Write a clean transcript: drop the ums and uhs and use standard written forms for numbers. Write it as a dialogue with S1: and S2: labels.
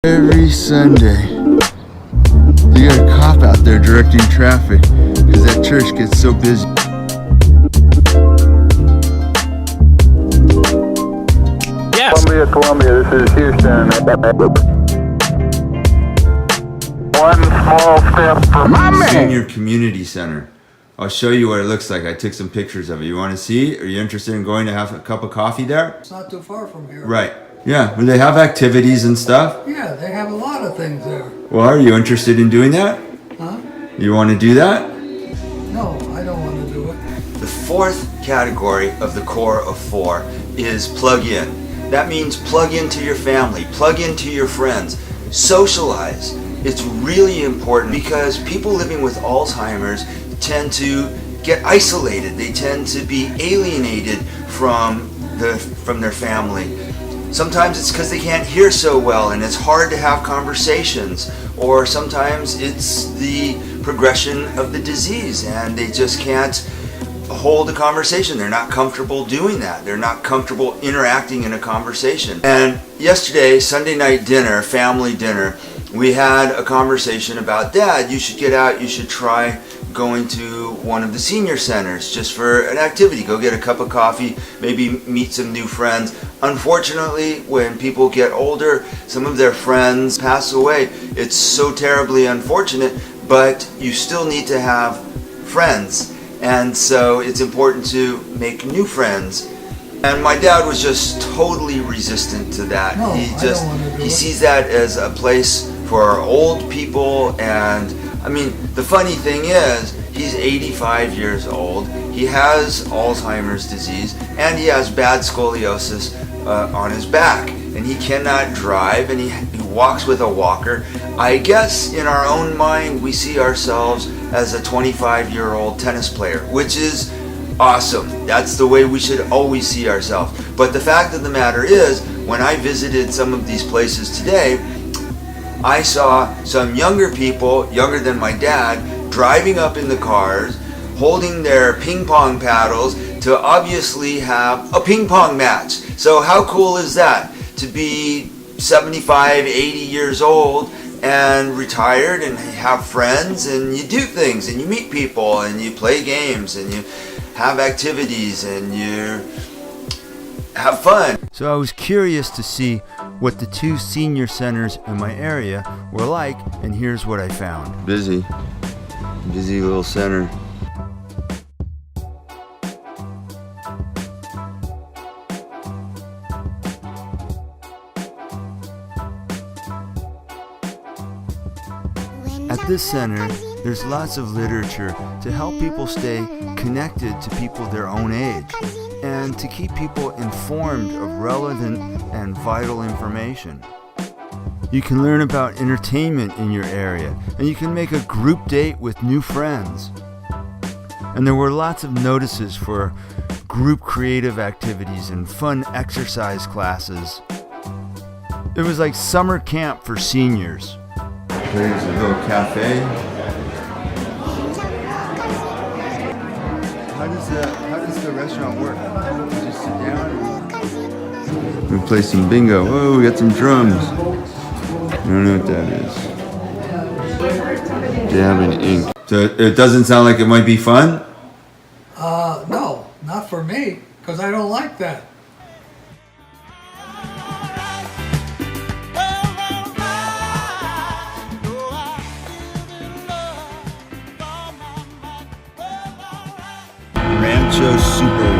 S1: Every Sunday, they got a cop out there directing traffic because that church gets so busy.
S2: Yes.
S3: Columbia, this is Houston. One small step for my man.
S1: Senior Community Center. I'll show you what it looks like. I took some pictures of it. You want to see? Are you interested in going to have a cup of coffee there?
S4: It's not too far from here.
S1: Right. Yeah. Do they have activities and stuff?
S4: Yeah, they have a lot of things there.
S1: Well, are you interested in doing that?
S4: Huh?
S1: You want to do that?
S4: No, I don't want to do it.
S1: The fourth category of the core of 4 is plug in. That means plug into your family, plug into your friends, socialize. It's really important because people living with Alzheimer's tend to get isolated. They tend to be alienated from their family. Sometimes it's because they can't hear so well and it's hard to have conversations, or sometimes it's the progression of the disease and they just can't hold a conversation. They're not comfortable doing that. They're not comfortable interacting in a conversation. And yesterday, Sunday night dinner, family dinner, we had a conversation about, Dad, you should get out, you should try going to one of the senior centers just for an activity. Go get a cup of coffee, maybe meet some new friends. Unfortunately, when people get older, some of their friends pass away. It's so terribly unfortunate, but you still need to have friends. And so it's important to make new friends. And my dad was just totally resistant to that.
S4: No,
S1: He
S4: I don't want to do
S1: he
S4: it.
S1: sees that as a place for old people. And I mean, the funny thing is, he's 85 years old. He has Alzheimer's disease and he has bad scoliosis on his back, and he cannot drive, and he walks with a walker. I guess in our own mind we see ourselves as a 25-year-old tennis player, which is awesome. That's the way we should always see ourselves. But the fact of the matter is, when I visited some of these places today, I saw some younger people, younger than my dad, driving up in the cars, holding their ping pong paddles to obviously have a ping pong match. So how cool is that? To be 75, 80 years old and retired and have friends, and you do things and you meet people and you play games and you have activities and you have fun. So I was curious to see what the 2 senior centers in my area were like, and here's what I found. Busy little center. At this center, there's lots of literature to help people stay connected to people their own age and to keep people informed of relevant and vital information. You can learn about entertainment in your area, and you can make a group date with new friends. And there were lots of notices for group creative activities and fun exercise classes. It was like summer camp for seniors. There's a little cafe. How does the restaurant work? You just sit down? We play some bingo. Oh, we got some drums. I don't know what that is. Jam and ink. So it doesn't sound like it might be fun?
S4: No, not for me, because I don't like that.
S1: Rancho Super